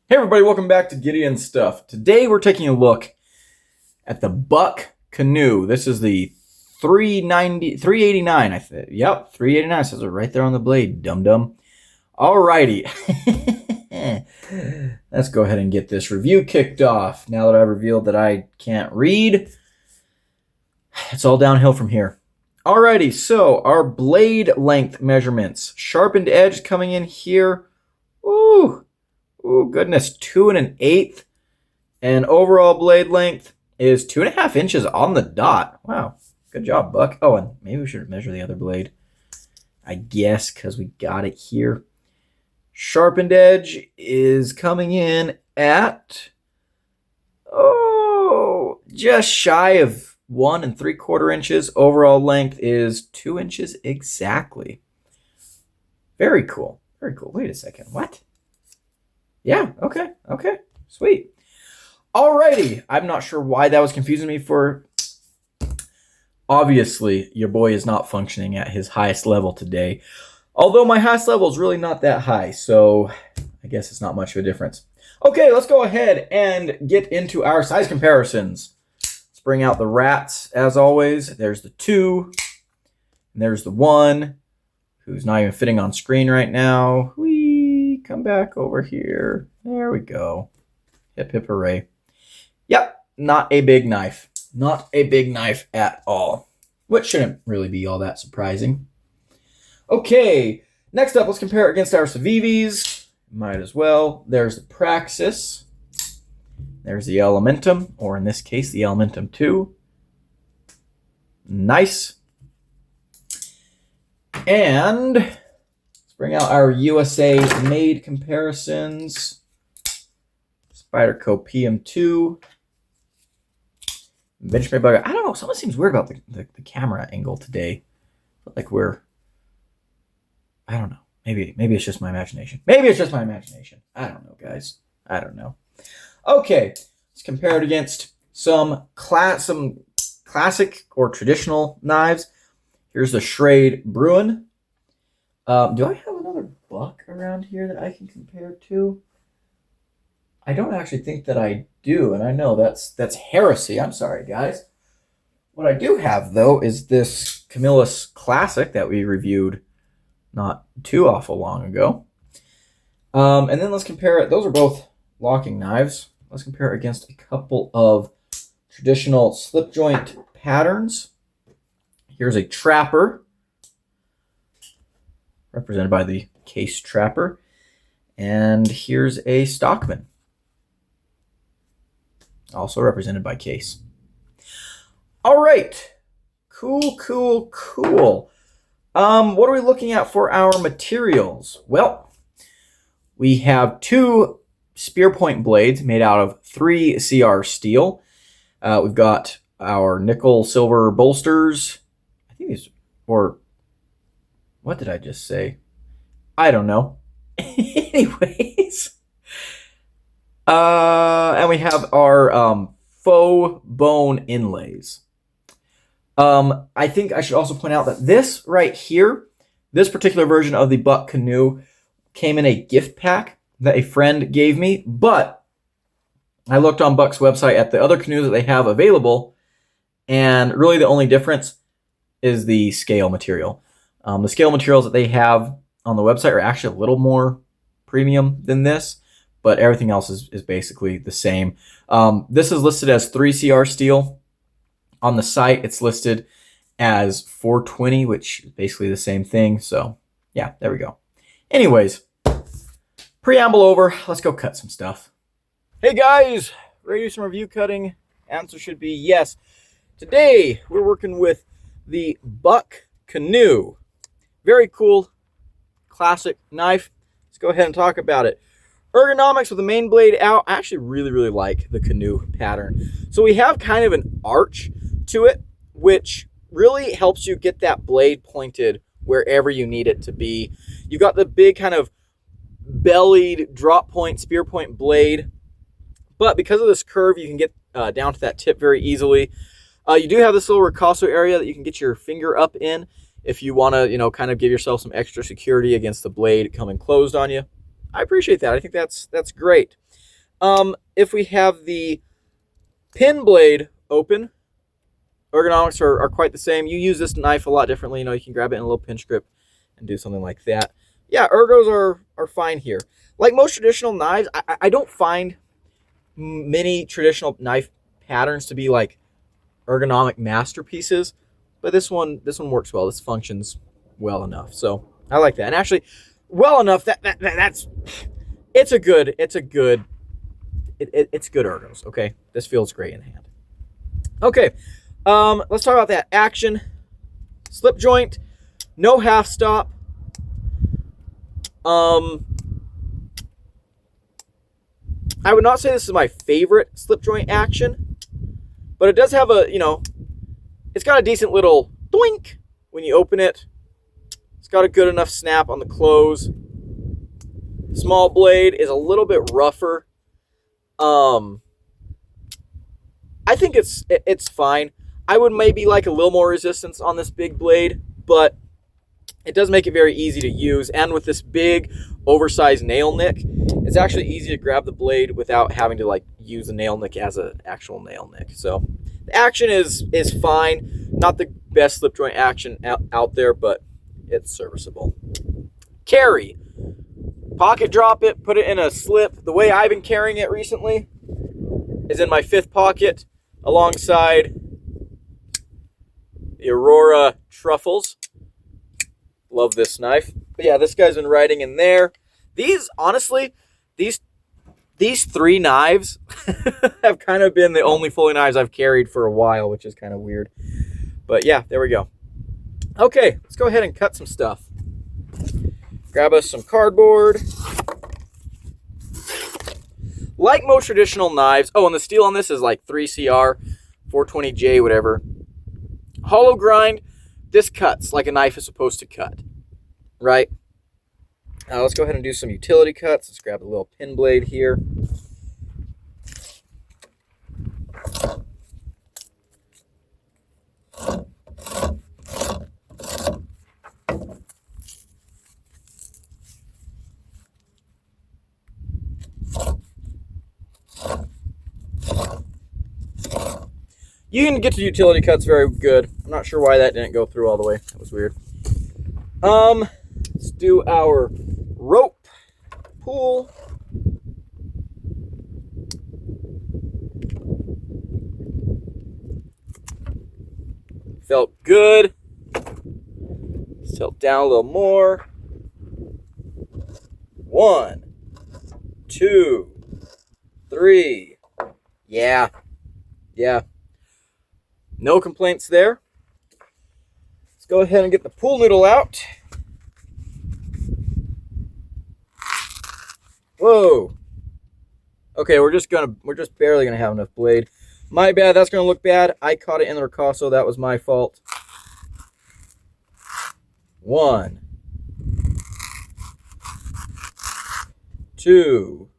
Hey everybody, welcome back to Gideon Stuff. Today we're taking a look at the Buck Canoe. This is the 389, I think. Yep, 389 says it right there on the blade, dum-dum. Alrighty. Let's go ahead and get this review kicked off. Now that I've revealed that I can't read, it's all downhill from here. Alrighty, so our blade length measurements. Sharpened edge coming in here. Ooh. Ooh, goodness, 2 1/8. And overall blade length is 2.5 inches on the dot. Wow, good job, Buck. Oh, and maybe we should measure the other blade, I guess, because we got it here. Sharpened edge is coming in at, just shy of 1 3/4 inches. Overall length is 2 inches exactly. Very cool. Very cool. Wait a second. What? Yeah, okay, sweet. Alrighty, I'm not sure why that was confusing me for... Obviously, your boy is not functioning at his highest level today. Although my highest level is really not that high, so I guess it's not much of a difference. Okay, let's go ahead and get into our size comparisons. Let's bring out the rats, as always. There's the 2, and there's the 1, who's not even fitting on screen right now. Whee! Come back over here. There we go. Hip, hip, hooray. Yep, not a big knife. Not a big knife at all. Which shouldn't really be all that surprising. Okay, next up, let's compare it against our Civivis. Might as well. There's the Praxis. There's the Elementum, or in this case, the Elementum 2. Nice. And... bring out our USA made comparisons. Spyderco PM2. Benchmade Bug. I don't know. Something seems weird about the camera angle today. Like we're... I don't know. Maybe it's just my imagination. Maybe it's just my imagination. I don't know, guys. I don't know. Okay. Let's compare it against some classic or traditional knives. Here's the Schrade Bruin. Do I have another Buck around here that I can compare to? I don't actually think that I do, and I know that's heresy. I'm sorry, guys. What I do have, though, is this Camillus Classic that we reviewed not too awful long ago. And then let's compare it. Those are both locking knives. Let's compare it against a couple of traditional slip joint patterns. Here's a Trapper, represented by the Case Trapper. And here's a Stockman, also represented by Case. All right. Cool. What are we looking at for our materials? Well, we have 2 spear point blades made out of 3CR steel. We've got our nickel silver bolsters. I think these, or what did I just say? I don't know. Anyways. And we have our faux bone inlays. I think I should also point out that this right here, this particular version of the Buck Canoe came in a gift pack that a friend gave me, but I looked on Buck's website at the other canoes that they have available, and really the only difference is the scale material. The scale materials that they have on the website are actually a little more premium than this, but everything else is basically the same. This is listed as 3CR steel. On the site, it's listed as 420, which is basically the same thing. So, yeah, there we go. Anyways, preamble over. Let's go cut some stuff. Hey, guys. Ready to do some review cutting? Answer should be yes. Today, we're working with the Buck Canoe. Very cool, classic knife. Let's go ahead and talk about it. Ergonomics with the main blade out. I actually really like the Canoe pattern. So we have kind of an arch to it, which really helps you get that blade pointed wherever you need it to be. You've got the big kind of bellied drop point, spear point blade. But because of this curve, you can get down to that tip very easily. You do have this little ricasso area that you can get your finger up in if you want to, kind of give yourself some extra security against the blade coming closed on you. I appreciate that. I think that's great. If we have the pin blade open, ergonomics are quite the same. You use this knife a lot differently. You can grab it in a little pinch grip and do something like that. Yeah, ergos are fine here. Like most traditional knives, I don't find many traditional knife patterns to be like ergonomic masterpieces, but this one works well. This functions well enough, so I like that. And actually, well enough that's it's good ergos. Okay, this feels great in hand. Okay, let's talk about that action. Slip joint, no half stop. I would not say this is my favorite slip joint action, but it does have it's got a decent little doink when you open it. It's got a good enough snap on the close. Small blade is a little bit rougher. I think it's fine. I would maybe like a little more resistance on this big blade, but it does make it very easy to use. And with this big, oversized nail nick, it's actually easy to grab the blade without having to use the nail nick as an actual nail nick. So the action is fine. Not the best slip joint action out there, but it's serviceable. Carry. Pocket drop it, put it in a slip. The way I've been carrying it recently is in my 5th pocket alongside the Aurora Truffles. Love this knife. But yeah, this guy's been riding in there. These 3 knives have kind of been the only Foley knives I've carried for a while, which is kind of weird. But yeah, there we go. Okay, let's go ahead and cut some stuff. Grab us some cardboard. Like most traditional knives, and the steel on this is like 3CR, 420J, whatever. Hollow grind, this cuts like a knife is supposed to cut, right? Let's go ahead and do some utility cuts. Let's grab a little pin blade here. You can get to utility cuts very good. I'm not sure why that didn't go through all the way. That was weird. Let's do our rope pull. Felt good. Let's tilt down a little more. 1, 2, 3. Yeah. No complaints there. Let's go ahead and get the pool noodle out. Whoa. Okay, we're just barely gonna have enough blade. My bad, that's gonna look bad. I caught it in the ricasso, that was my fault. 1, 2,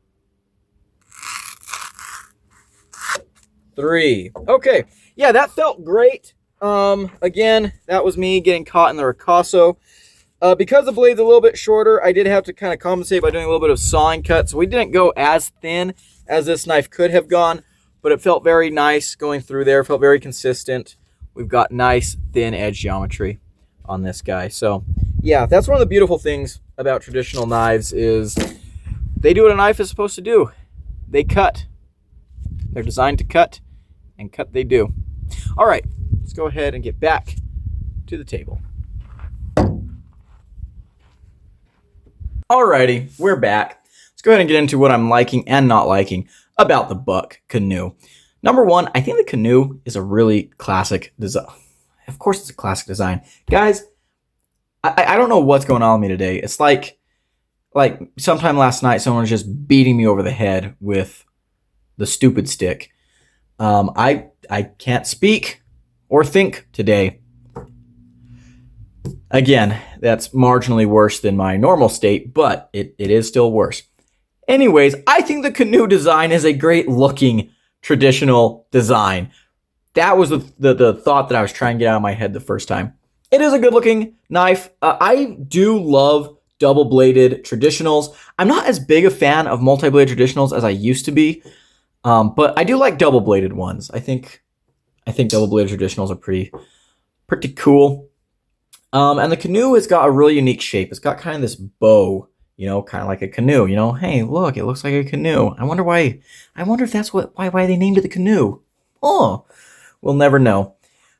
3. Okay. Yeah, that felt great. Again, that was me getting caught in the ricasso. Because the blade's a little bit shorter, I did have to kind of compensate by doing a little bit of sawing cut. So we didn't go as thin as this knife could have gone, but it felt very nice going through there. It felt very consistent. We've got nice thin edge geometry on this guy. So yeah, that's one of the beautiful things about traditional knives is they do what a knife is supposed to do. They cut. They're designed to cut, and cut they do. All right, let's go ahead and get back to the table. Alrighty, we're back. Let's go ahead and get into what I'm liking and not liking about the Buck Canoe. Number one, I think the Canoe is a really classic design. Of course it's a classic design. Guys, I don't know what's going on with me today. It's like sometime last night someone was just beating me over the head with the stupid stick. I can't speak or think today. Again, that's marginally worse than my normal state, but it is still worse. Anyways, I think the Canoe design is a great looking traditional design. That was the thought that I was trying to get out of my head the first time. It is a good looking knife. I do love double-bladed traditionals. I'm not as big a fan of multi-blade traditionals as I used to be, but I do like double-bladed ones. I think double-bladed traditionals are pretty cool. And the Canoe has got a really unique shape. It's got kind of this bow, kind of like a canoe. Hey, look, it looks like a canoe. I wonder why. I wonder if that's why they named it the Canoe. Oh, we'll never know.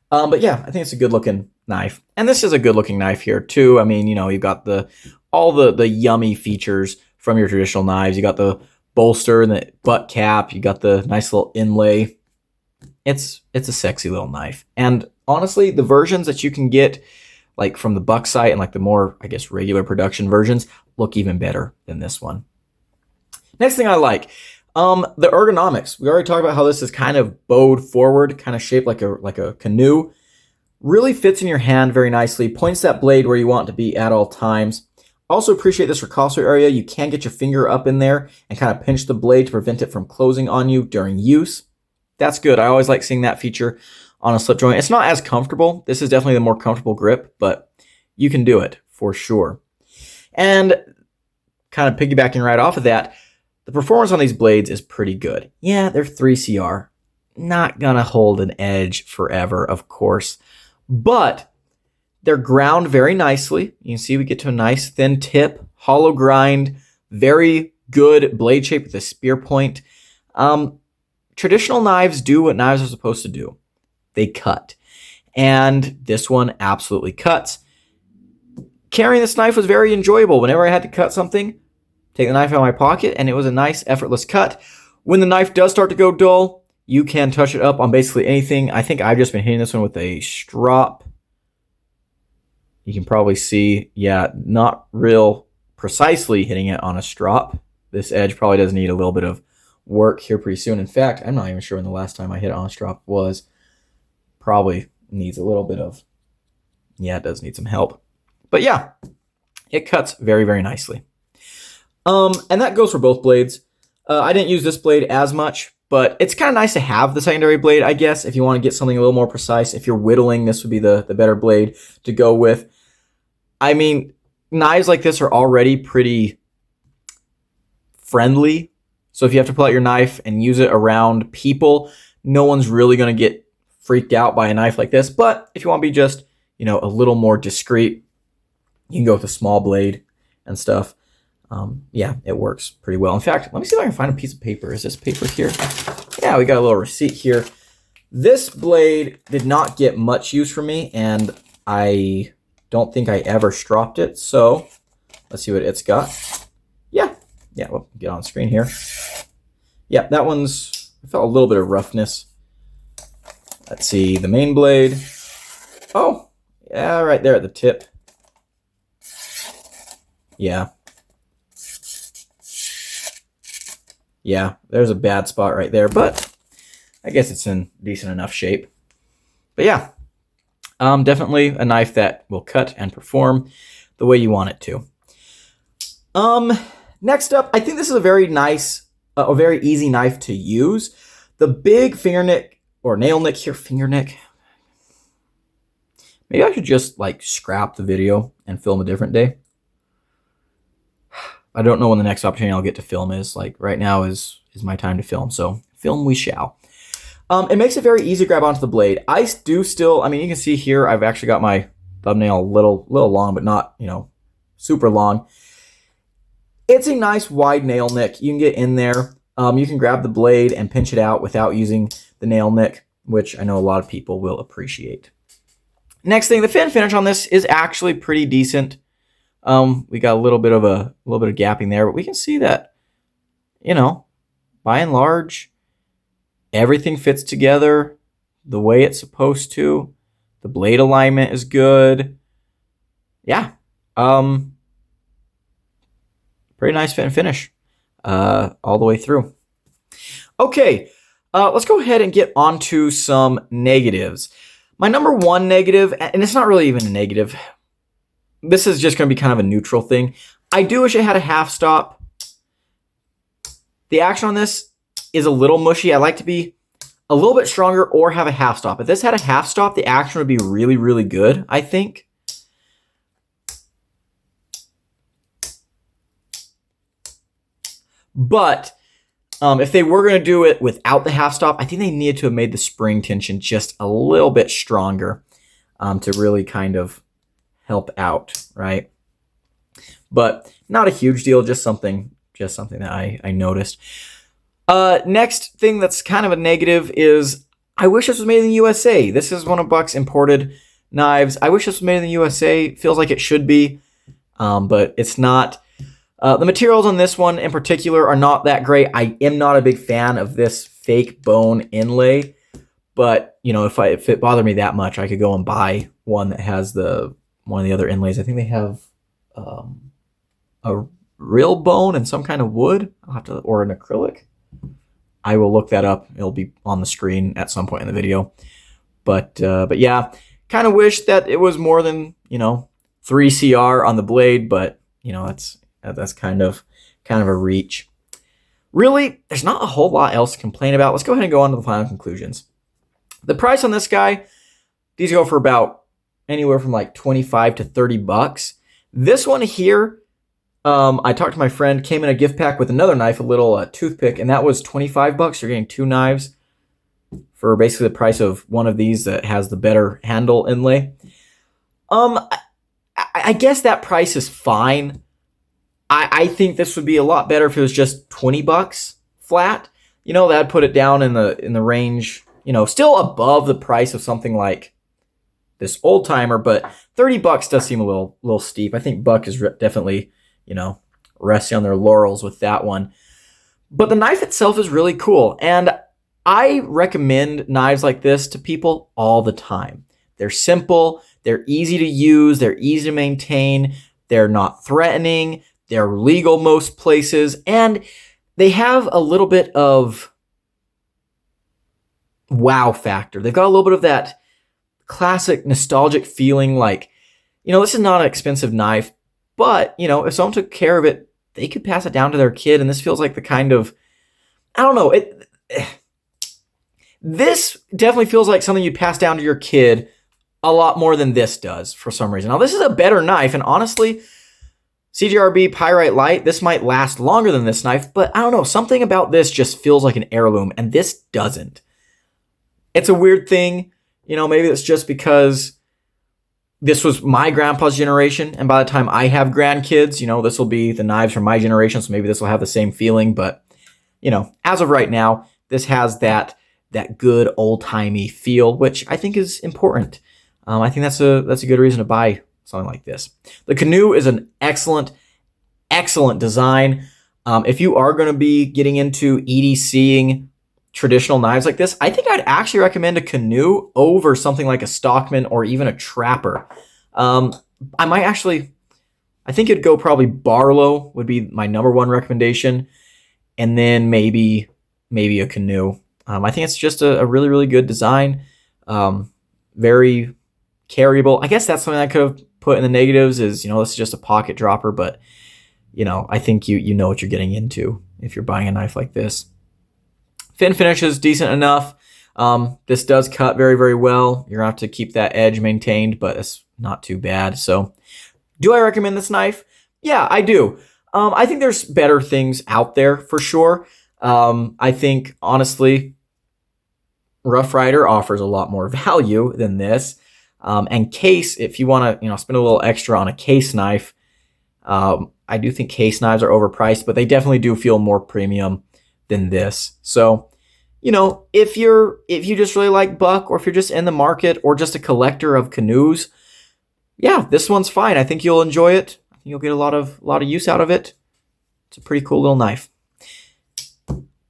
But yeah, I think it's a good-looking knife, and this is a good-looking knife here too. I mean, you've got all the yummy features from your traditional knives. You got the bolster and the butt cap. You got the nice little inlay. It's a sexy little knife, and honestly, the versions that you can get, like from the buck site and like the more, I guess, regular production versions, look even better than this one. Next thing I like, the ergonomics. We already talked about how this is kind of bowed forward, kind of shaped like a canoe. Really fits in your hand very nicely. Points that blade where you want it to be at all times. Also appreciate this ricasso area. You can get your finger up in there and kind of pinch the blade to prevent it from closing on you during use. That's good. I always like seeing that feature on a slip joint. It's not as comfortable. This is definitely the more comfortable grip, but you can do it for sure. And kind of piggybacking right off of that, the performance on these blades is pretty good. Yeah, they're 3CR. Not gonna hold an edge forever, of course, but they're ground very nicely. You can see we get to a nice thin tip, hollow grind, very good blade shape with a spear point. Traditional knives do what knives are supposed to do. They cut. And this one absolutely cuts. Carrying this knife was very enjoyable. Whenever I had to cut something, take the knife out of my pocket, and it was a nice, effortless cut. When the knife does start to go dull, you can touch it up on basically anything. I think I've just been hitting this one with a strop. You can probably see, yeah, not real precisely hitting it on a strop. This edge probably does need a little bit of work here pretty soon. In fact, I'm not even sure when the last time I hit it on a strop was. Probably needs a little bit of, yeah, it does need some help. But yeah, it cuts very, very nicely. And that goes for both blades. I didn't use this blade as much, but it's kind of nice to have the secondary blade, I guess, if you want to get something a little more precise. If you're whittling, this would be the better blade to go with. I mean, knives like this are already pretty friendly. So if you have to pull out your knife and use it around people, no one's really going to get freaked out by a knife like this. But if you want to be just, a little more discreet, you can go with a small blade and stuff. Yeah, it works pretty well. In fact, let me see if I can find a piece of paper. Is this paper here? Yeah, we got a little receipt here. This blade did not get much use from me, and I don't think I ever stropped it. So let's see what it's got. Yeah, we'll get on screen here. Yeah, that one's, I felt a little bit of roughness. Let's see, the main blade. Oh, yeah, right there at the tip. Yeah. Yeah, there's a bad spot right there, but I guess it's in decent enough shape. But yeah, definitely a knife that will cut and perform the way you want it to. Next up, I think this is a very nice, a very easy knife to use. The big finger nick, or nail nick here, finger nick. Maybe I should just like scrap the video and film a different day. I don't know when the next opportunity I'll get to film is. Like right now is my time to film, so film we shall. It makes it very easy to grab onto the blade. I do still, I mean, you can see here, I've actually got my thumbnail a little long, but not, super long. It's a nice wide nail nick. You can get in there. You can grab the blade and pinch it out without using the nail nick, which I know a lot of people will appreciate. Next thing, the fin finish on this is actually pretty decent. We got a little bit of gapping there, but we can see that, by and large, everything fits together the way it's supposed to. The blade alignment is good. Yeah. Pretty nice fit and finish all the way through. Okay, let's go ahead and get onto some negatives. My number one negative, and it's not really even a negative, this is just going to be kind of a neutral thing. I do wish it had a half stop. The action on this is a little mushy. I like to be a little bit stronger or have a half stop. If this had a half stop, the action would be really, really good, I think. But if they were going to do it without the half stop, I think they needed to have made the spring tension just a little bit stronger to really kind of help out, right? But not a huge deal, just something that I noticed. Next thing that's kind of a negative is I wish this was made in the USA. This is one of Buck's imported knives. I wish this was made in the USA. Feels like it should be, but it's not. The materials on this one in particular are not that great. I am not a big fan of this fake bone inlay, but you know, if it bothered me that much, I could go and buy one that has one of the other inlays. I think they have a real bone and some kind of wood. I'll have to, or an acrylic. I will look that up. It'll be on the screen at some point in the video. But yeah, kind of wish that it was more than, you know, 3 CR on the blade, but you know, that's kind of a reach. Really, there's not a whole lot else to complain about. Let's go ahead and go on to the final conclusions. The price on this guy, these go for about anywhere from like 25 to 30 bucks. This one here, I talked to my friend, came in a gift pack with another knife, a little toothpick, and that was 25 bucks. You're getting 2 knives for basically the price of one of these that has the better handle inlay. I guess that price is fine. I think this would be a lot better if it was just 20 bucks flat. You know, that'd put it down in the range, you know, still above the price of something like this old timer, but 30 bucks does seem a little steep. I think Buck is definitely, you know, resting on their laurels with that one. But the knife itself is really cool, and I recommend knives like this to people all the time. They're simple, they're easy to use, they're easy to maintain, they're not threatening, they're legal most places, and they have a little bit of wow factor. They've got a little bit of that classic nostalgic feeling, like, you know, this is not an expensive knife, but, you know, if someone took care of it, they could pass it down to their kid, and this feels like the kind of, I don't know, this definitely feels like something you'd pass down to your kid a lot more than this does for some reason. Now, this is a better knife, and honestly, CGRB Pyrite Light, this might last longer than this knife, but I don't know, something about this just feels like an heirloom, and this doesn't. It's a weird thing, you know, maybe it's just because this was my grandpa's generation, and by the time I have grandkids, you know, this will be the knives from my generation, so maybe this will have the same feeling, but, you know, as of right now, this has that good old-timey feel, which I think is important. I think that's a good reason to buy something like this. The Canoe is an excellent design. If you are going to be getting into EDCing traditional knives like this, I think I'd actually recommend a Canoe over something like a Stockman or even a Trapper. I think it'd go probably Barlow would be my #1 recommendation, and then maybe a Canoe. I think it's just a really, really good design. Very carryable. I guess that's something I could have put in the negatives is, you know, this is just a pocket dropper, but, you know, I think you know what you're getting into if you're buying a knife like this. Fin finish is decent enough. This does cut very, very well. You're going to have to keep that edge maintained, but it's not too bad. So do I recommend this knife? Yeah, I do. I think there's better things out there for sure. I think, honestly, Rough Rider offers a lot more value than this. And Case, if you want to, you know, spend a little extra on a Case knife, I do think Case knives are overpriced, but they definitely do feel more premium than this. So, you know, if you just really like Buck, or if you're just in the market, or just a collector of Canoes, yeah, this one's fine. I think you'll enjoy it. I think you'll get a lot of use out of it. It's a pretty cool little knife.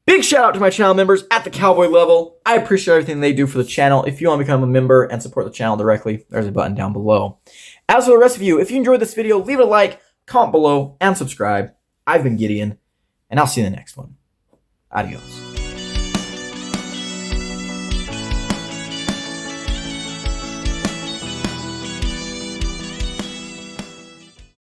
Big shout out to my channel members at the cowboy level. I appreciate everything they do for the channel. If you want to become a member and support the channel directly, there's a button down below. As for the rest of you, if you enjoyed this video, leave it a like, comment below, and subscribe. I've been Gideon, and I'll see you in the next one. Adios.